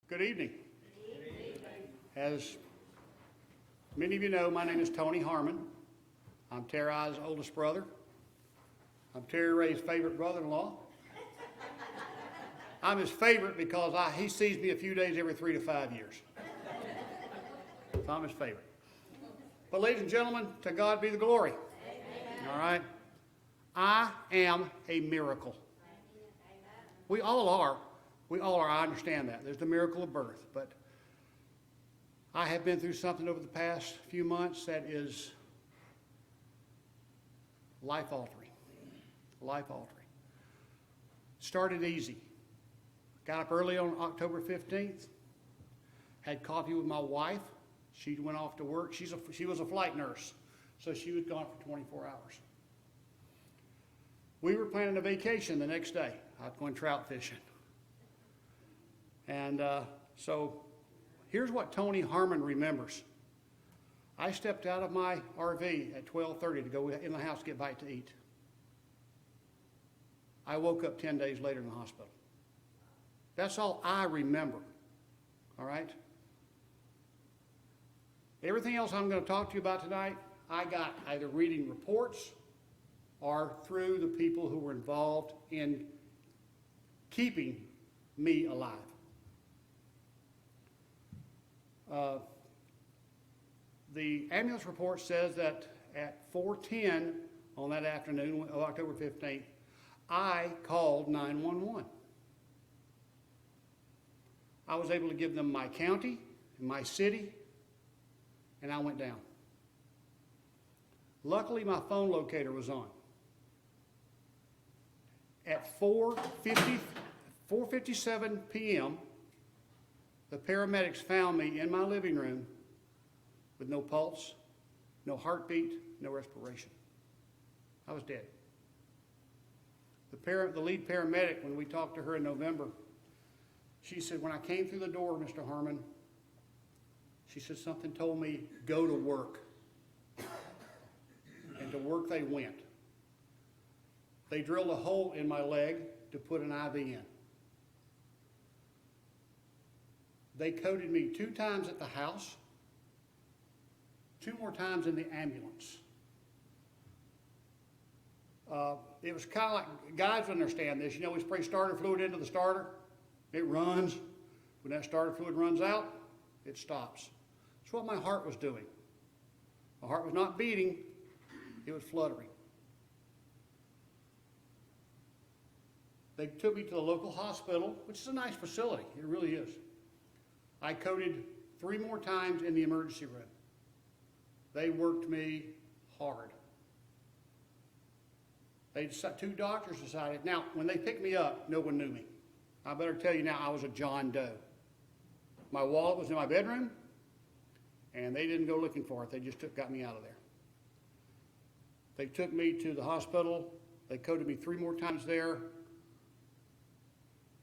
Good evening. As many of you know, my name is Tony Harmon. I'm Terry's oldest brother. I'm Terry Ray's favorite brother-in-law. I'm his favorite because he sees me a few days every 3 to 5 years. So I'm his favorite. But ladies and gentlemen, to God be the glory. Amen. All right? I am a miracle. We all are. We all are. I understand that. There's the miracle of birth. But I have been through something over the past few months that is life-altering. Life-altering. Started easy. Got up early on October 15th. Had coffee with my wife. She went off to work. She was a flight nurse, so she was gone for 24 hours. We were planning a vacation the next day. I was going trout fishing. And so here's what Tony Harmon remembers. I stepped out of my RV at 12:30 to go in the house to get a bite to eat. I woke up 10 days later in the hospital. That's all I remember, all right? Everything else I'm going to talk to you about tonight, I got either reading reports or through the people who were involved in keeping me alive. The ambulance report says that at 4:10 on that afternoon of October 15th, I called 911. I was able to give them my county and my city, and I went down. Luckily, my phone locator was on. At 4:57 p.m., the paramedics found me in my living room with no pulse, no heartbeat, no respiration. I was dead. The lead paramedic, when we talked to her in November, she said, when I came through the door, Mr. Harmon, she said, something told me, go to work. And to work they went. They drilled a hole in my leg to put an IV in. They coded me 2 times at the house, 2 more times in the ambulance. It was kind of like, guys understand this. You know, we spray starter fluid into the starter. It runs. When that starter fluid runs out, it stops. That's what my heart was doing. My heart was not beating, it was fluttering. They took me to the local hospital, which is a nice facility. It really is. I coded 3 more times in the emergency room. They worked me hard. 2 doctors decided. Now, when they picked me up, no one knew me. I better tell you now, I was a John Doe. My wallet was in my bedroom, and they didn't go looking for it. They just got me out of there. They took me to the hospital. They coded me 3 more times there.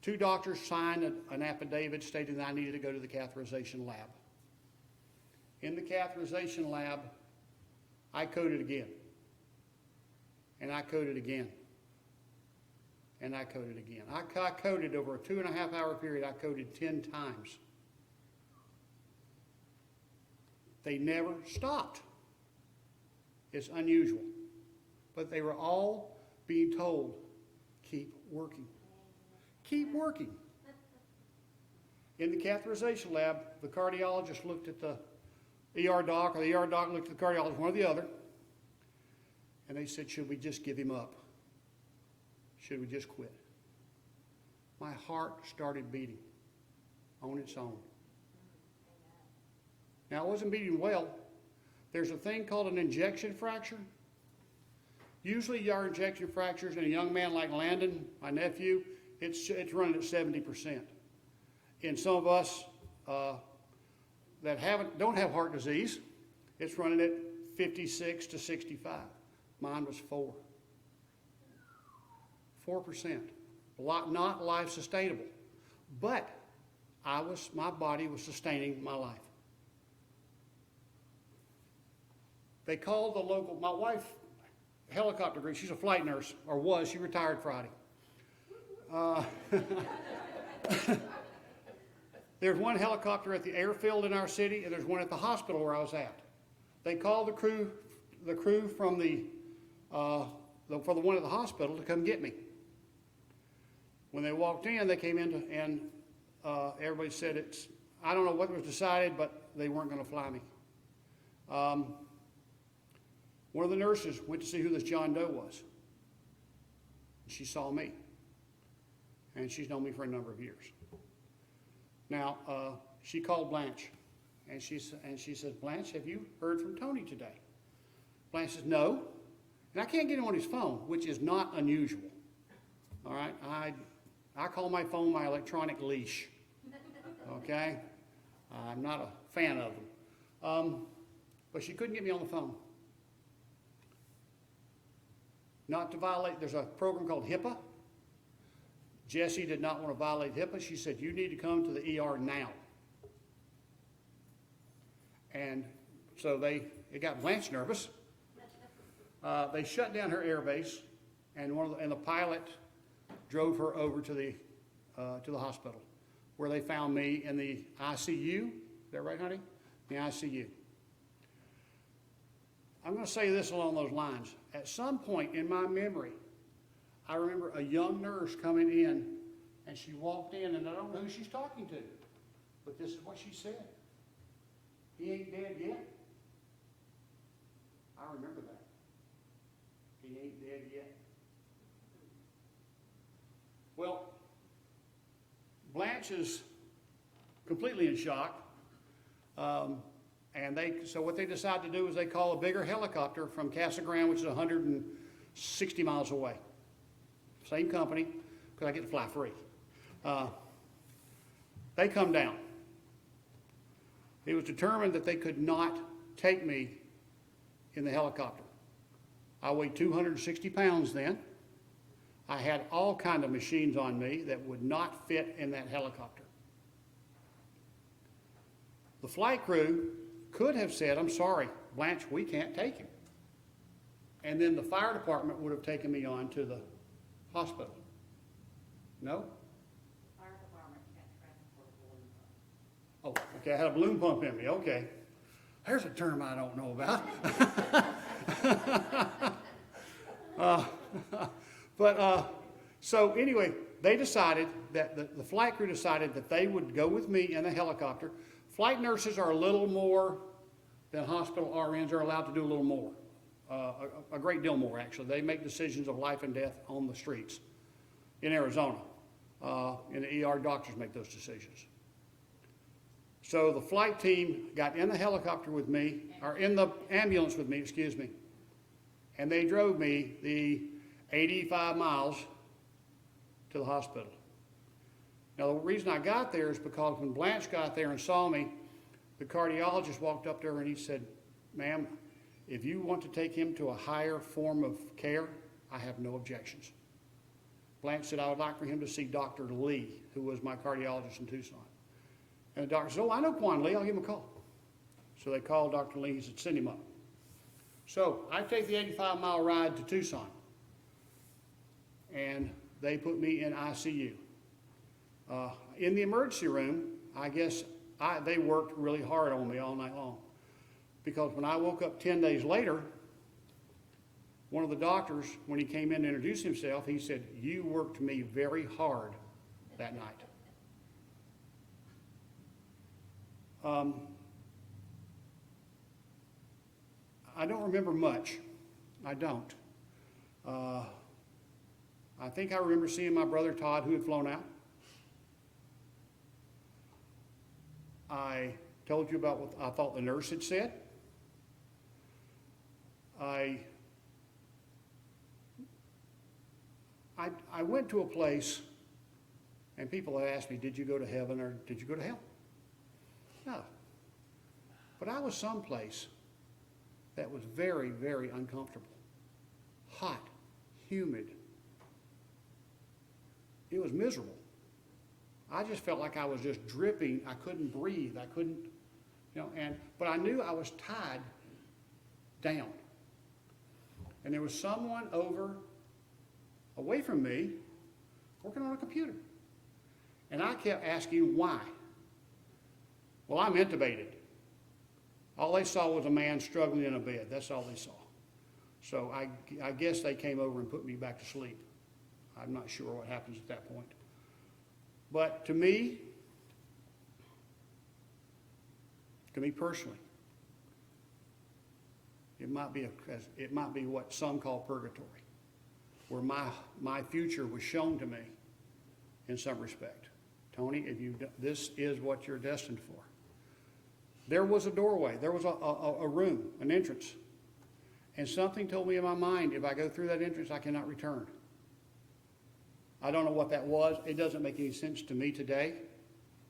2 doctors signed an affidavit stating that I needed to go to the catheterization lab. In the catheterization lab, I coded again. And I coded again. And I coded again. I coded over a 2.5-hour period, I coded 10 times. They never stopped. It's unusual. But they were all being told, keep working. Keep working. In the catheterization lab, the cardiologist looked at the ER doc, or the ER doc looked at the cardiologist, one or the other, and they said, should we just give him up? Should we just quit? My heart started beating on its own. Now, it wasn't beating well. There's a thing called an injection fracture. Usually our injection fractures in a young man like Landon, my nephew, it's running at 70%. In some of us that don't have heart disease, it's running at 56 to 65. Mine was 4%. Not life sustainable. But my body was sustaining my life. They called the local, my wife, helicopter degree, she's a flight nurse, or was, she There's one helicopter at the airfield in our city, and there's one at the hospital where I was at. They called the crew from for the one at the hospital to come get me. When they walked in, they came in and everybody said I don't know what was decided, but they weren't going to fly me. One of the nurses went to see who this John Doe was. She saw me, and she's known me for a number of years. Now, she called Blanche, and she says, Blanche, have you heard from Tony today? Blanche says, no, and I can't get him on his phone, which is not unusual. All right, I call my phone my electronic leash. Okay, I'm not a fan of them, but she couldn't get me on the phone. Not to violate, there's a program called HIPAA. Jessie did not want to violate HIPAA. She said, you need to come to the ER now. And so it got Blanche nervous. They shut down her air base, and the pilot drove her over to the hospital, where they found me in the ICU. Is that right, honey? The ICU. I'm going to say this along those lines. At some point in my memory, I remember a young nurse coming in, and she walked in, and I don't know who she's talking to, but this is what she said. He ain't dead yet. I remember that. He ain't dead yet. Well, Blanche is completely in shock. So what they decided to do is they call a bigger helicopter from Casa Grande, which is 160 miles away. Same company, because I get to fly free. They come down. It was determined that they could not take me in the helicopter. I weighed 260 pounds then. I had all kinds of machines on me that would not fit in that helicopter. The flight crew could have said, I'm sorry, Blanche, we can't take him. And then the fire department would have taken me on to the hospital. No? Fire department can't transport a balloon pump. Oh, okay, I had a balloon pump in me, okay. There's a term I don't know about. So anyway, they decided that the flight crew decided that they would go with me in a helicopter. Flight nurses are a little more than hospital RNs, are allowed to do a little more. A great deal more, actually. They make decisions of life and death on the streets in Arizona. In the ER, doctors make those decisions. So the flight team got in the helicopter with me, or in the ambulance with me, excuse me, and they drove me the 85 miles to the hospital. Now, the reason I got there is because when Blanche got there and saw me, the cardiologist walked up to her and he said, ma'am, if you want to take him to a higher form of care, I have no objections. Blanche said, I would like for him to see Dr. Lee, who was my cardiologist in Tucson. And the doctor said, oh, I know Quan Lee, I'll give him a call. So they called Dr. Lee, he said, send him up. So I take the 85-mile ride to Tucson, and they put me in ICU. In the emergency room, I guess they worked really hard on me all night long. Because when I woke up 10 days later, one of the doctors, when he came in to introduce himself, he said, you worked me very hard that night. I don't remember much. I don't. I think I remember seeing my brother Todd, who had flown out. I told you about what I thought the nurse had said. I went to a place, and people had asked me, did you go to heaven or did you go to hell? No. But I was someplace that was very, very uncomfortable. Hot, humid. It was miserable. I just felt like I was just dripping. I couldn't breathe. I couldn't, but I knew I was tied down. And there was someone away from me, working on a computer. And I kept asking why. Well, I'm intubated. All they saw was a man struggling in a bed. That's all they saw. So I guess they came over and put me back to sleep. I'm not sure what happens at that point. But to me personally, it might be what some call purgatory, where my future was shown to me in some respect. Tony, this is what you're destined for. There was a doorway, there was a room, an entrance, and something told me in my mind, if I go through that entrance, I cannot return. I don't know what that was. It doesn't make any sense to me today,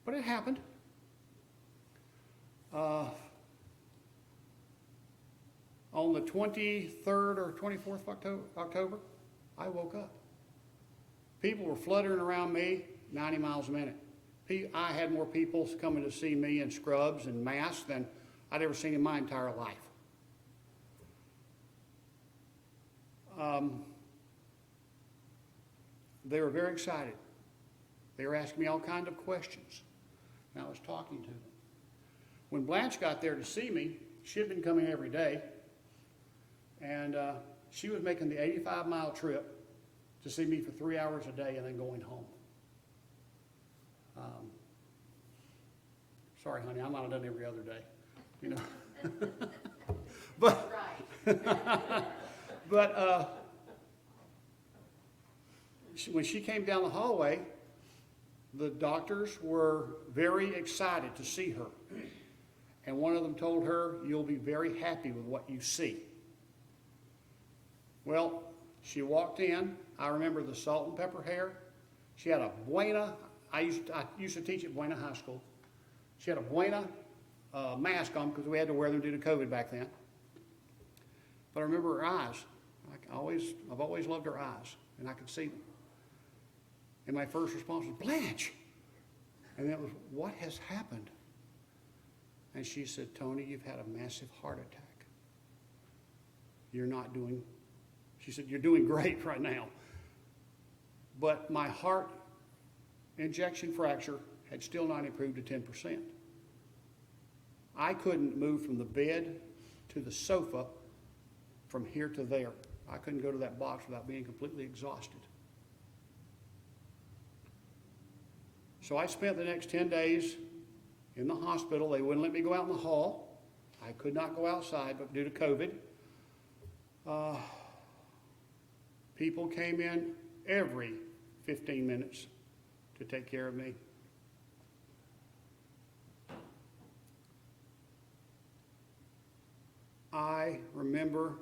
but it happened. On the 23rd or 24th of October, I woke up. People were fluttering around me 90 miles a minute. I had more people coming to see me in scrubs and masks than I'd ever seen in my entire life. They were very excited. They were asking me all kinds of questions, and I was talking to them. When Blanche got there to see me, she had been coming every day, and she was making the 85-mile trip to see me for 3 hours a day and then going home. Sorry, honey, I might have done every other day, you know. But, when she came down the hallway, the doctors were very excited to see her. And one of them told her, "You'll be very happy with what you see." Well, she walked in. I remember the salt and pepper hair. She had a Buena. I used to teach at Buena High School. She had a Buena mask on because we had to wear them due to COVID back then. But I remember her eyes. I've always loved her eyes, and I could see them. And my first response was, "Blanche!" And then it was, "What has happened?" And she said, "Tony, you've had a massive heart attack. She said, "You're doing great right now." But my heart injection fracture had still not improved to 10%. I couldn't move from the bed to the sofa from here to there. I couldn't go to that box without being completely exhausted. So I spent the next 10 days in the hospital. They wouldn't let me go out in the hall. I could not go outside, but due to COVID, people came in every 15 minutes to take care of me. I remember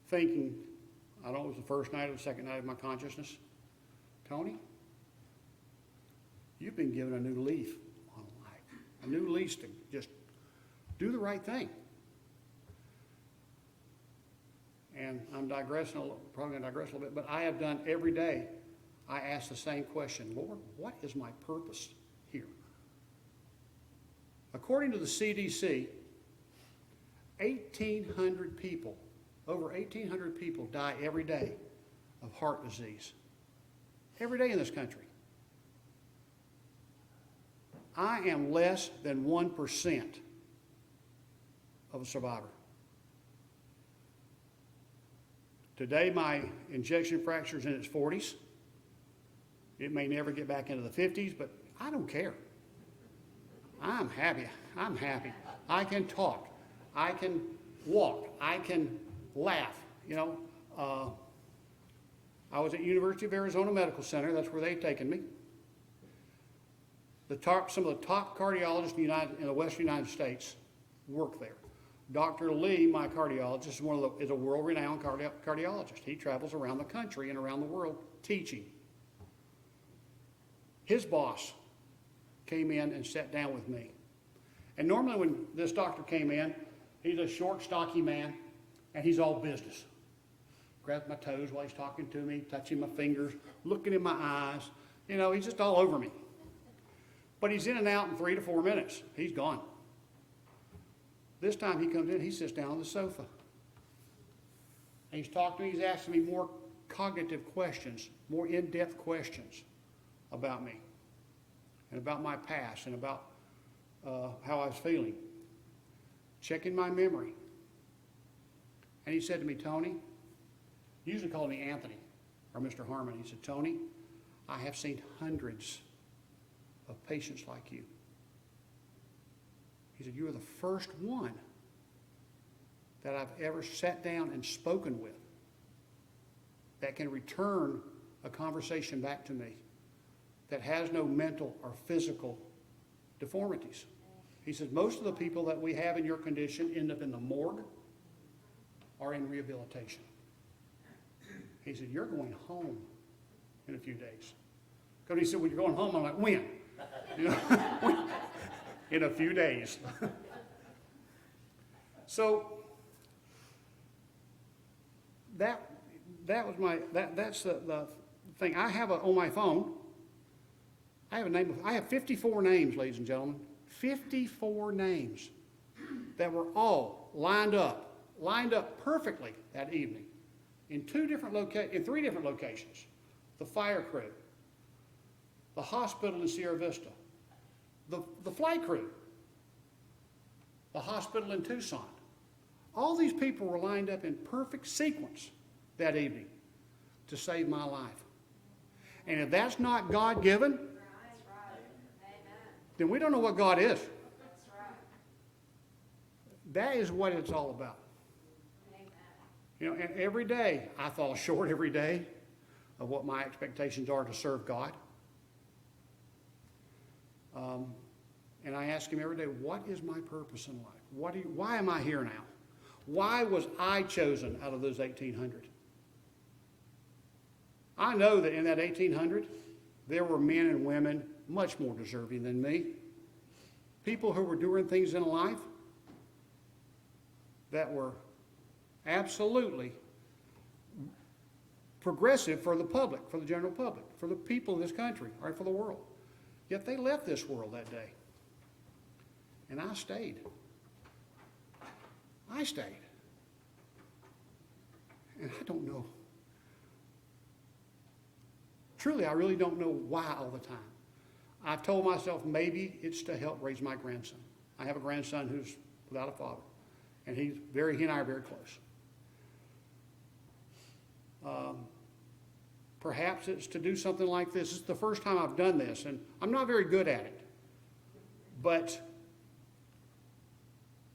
thinking, I don't know if it was the first night or the second night of my consciousness, "Tony, you've been given a new leaf on life, a new lease to just do the right thing." And I'm probably going to digress a little bit, but I have done every day, I ask the same question: "Lord, what is my purpose here?" According to the CDC, 1,800 people, over 1,800 people die every day of heart disease. Every day in this country. I am less than 1% of a survivor. Today, my injection fracture is in its 40s. It may never get back into the 50s, but I don't care. I'm happy. I'm happy. I can talk. I can walk. I can laugh. You know, I was at University of Arizona Medical Center. That's where they'd taken me. Some of the top cardiologists in the Western United States work there. Dr. Lee, my cardiologist, is a world-renowned cardiologist. He travels around the country and around the world teaching. His boss came in and sat down with me. And normally when this doctor came in, he's a short, stocky man, and he's all business. Grabs my toes while he's talking to me, touching my fingers, looking in my eyes. You know, he's just all over me. But he's in and out in 3 to 4 minutes. He's gone. This time he comes in, he sits down on the sofa. And he's talking to me, he's asking me more cognitive questions, more in-depth questions about me. and about my past and about how I was feeling. Checking my memory. And he said to me, Tony, he usually called me Anthony or Mr. Harmon. He said, Tony, I have seen hundreds of patients like you. He said, you are the first one that I've ever sat down and spoken with that can return a conversation back to me that has no mental or physical deformities. He said, most of the people that we have in your condition end up in the morgue or in rehabilitation. He said, you're going home in a few days. Because he said, when you're going home, I'm like, when? You know, in a few days. So that's the thing. I have on my phone, I have 54 names, ladies and gentlemen. 54 names that were all lined up perfectly that evening in three different locations. The fire crew, the hospital in Sierra Vista, the flight crew, the hospital in Tucson. All these people were lined up in perfect sequence that evening to save my life. And if that's not God-given, then we don't know what God is. That is what it's all about. You know, and every day, I fall short every day of what my expectations are to serve God. And I ask him every day, what is my purpose in life? Why am I here now? Why was I chosen out of those 1,800? I know that in that 1,800, there were men and women much more deserving than me. People who were doing things in life that were absolutely progressive for the public, for the general public, for the people of this country, or for the world. Yet they left this world that day. And I stayed. I stayed. And I don't know. Truly, I really don't know why all the time. I've told myself maybe it's to help raise my grandson. I have a grandson who's without a father. And he and I are very close. Perhaps it's to do something like this. This is the first time I've done this, and I'm not very good at it. But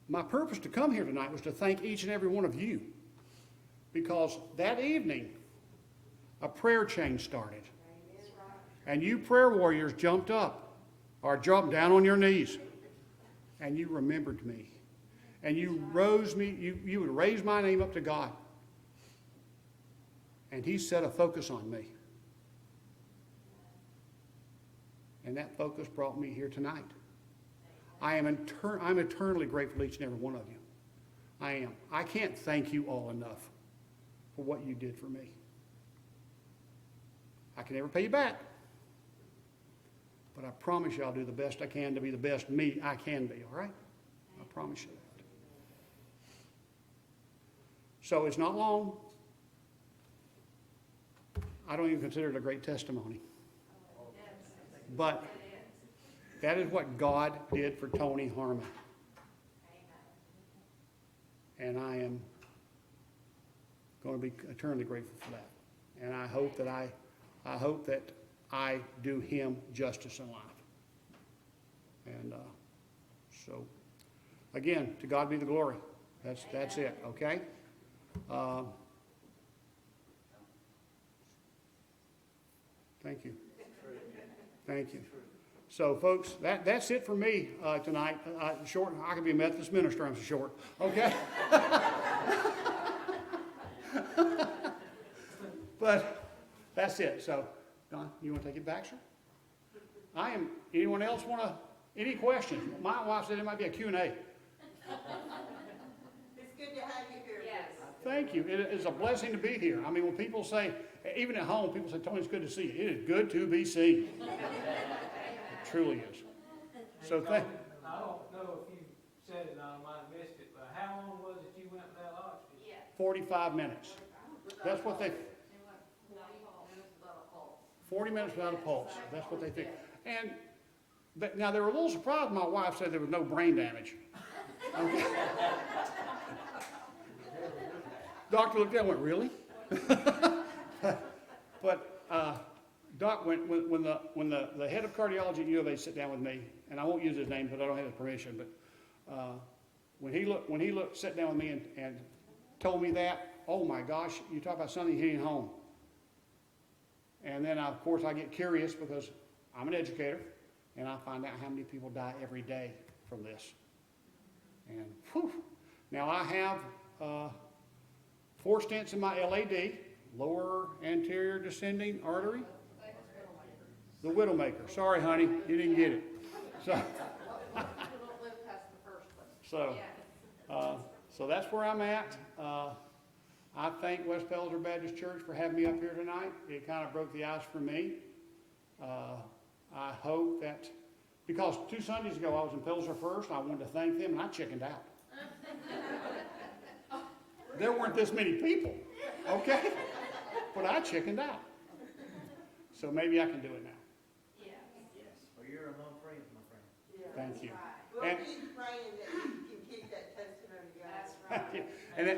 my purpose to come here tonight was to thank each and every one of you. Because that evening, a prayer chain started. And you prayer warriors jumped up, or jumped down on your knees, and you remembered me. And you rose me, you would raise my name up to God. And he set a focus on me. And that focus brought me here tonight. I'm eternally grateful to each and every one of you. I am. I can't thank you all enough for what you did for me. I can never pay you back. But I promise you I'll do the best I can to be the best me I can be, all right? I promise you that. So it's not long. I don't even consider it a great testimony. But that is what God did for Tony Harmon. And I am going to be eternally grateful for that. And I hope that I do him justice in life. And so, again, to God be the glory. That's it, okay? Thank you. Thank you. So, folks, that's it for me tonight. Short. I could be a Methodist minister. I'm so short. Okay. But that's it. So, Don, you want to take it back, sir? I am. Anyone else want to? Any questions? My wife said it might be a Q&A. It's good to have you here. Yes. Thank you. It is a blessing to be here. I mean, when people say, even at home, people say, Tony, it's good to see you. It is good to be seen. It truly is. So thank you. I don't know if you said it, I might have missed it, but how long was it you went without oxygen? Yeah. 45 minutes. That's what they, 40 minutes without a pulse. That's what they think. And But now, they were a little surprised my wife said there was no brain damage. Okay. Doctor looked at it and went, really? But Doc, when the head of cardiology at U of A sit down with me, and I won't use his name because I don't have his permission, but when he sat down with me and told me that, oh my gosh, you talk about something hitting home. And then, of course, I get curious because I'm an educator, and I find out how many people die every day from this. And whew, now I have 4 stents in my LAD, lower anterior descending artery. The Widowmaker. Sorry, honey, you didn't get it. So, Don't live past the first one. so that's where I'm at. I thank West Pelzer Baptist Church for having me up here tonight. It kind of broke the ice for me. I hope that, because 2 Sundays ago I was in Pelzer First, I wanted to thank them, and I chickened out. There weren't this many people, okay? But I chickened out. So maybe I can do it now. Yes. Well, you're among friends, my friend. Yeah, Thank you. that's right. We'll And- keep praying that you can keep that testimony going. That's right. And then,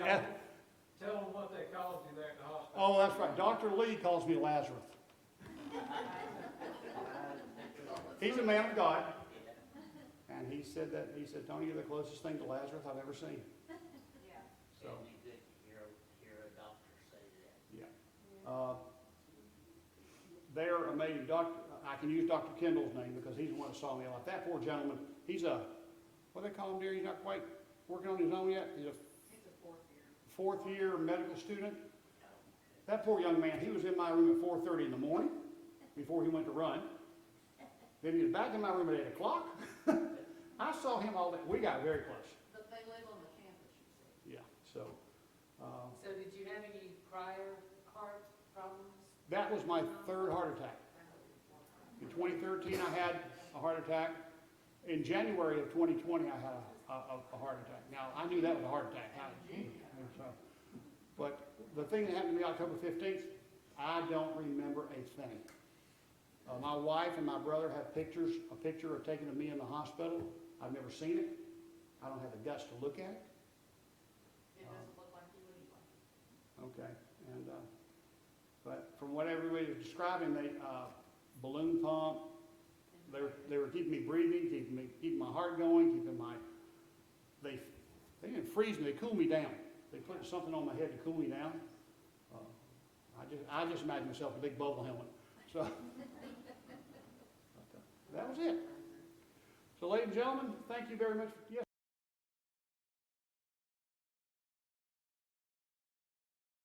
Tell them what they called you there at the hospital. oh, that's right. Dr. Lee calls me Lazarus. He's a man of God. And he said, Tony, you're the closest thing to Lazarus I've ever seen. Yeah. So, It'd be good to hear a doctor say that. yeah. They're amazing. I can use Dr. Kendall's name because he's the one that saw me like that. Poor gentleman. He's what do they call him, dear? He's not quite working on his own yet. He's a It's a 4th year. 4th year medical student. That poor young man, he was in my room at 4:30 in the morning before he went to run. Then he was back in my room at 8 o'clock. I saw him all day. We got very close. But they live on the campus, you Yeah, so So did you have any prior heart problems? that was my 3rd heart attack. In 2013, I had a heart attack. In January of 2020, I had a heart attack. Now, I knew that was a heart attack. But the thing that happened to me October 15th, I don't remember a thing. My wife and my brother have a picture of taking of me in the hospital. I've never seen it. I don't have the guts to look at it. It doesn't look like you anyway. Okay, and, but from what everybody was describing, they, balloon pump, they were keeping me breathing, keeping my heart going, they didn't freeze me, they cooled me down. They put something on my head to cool me down. I just imagined myself a big bubble helmet, so. That was it. So ladies and gentlemen, thank you very much. Yes.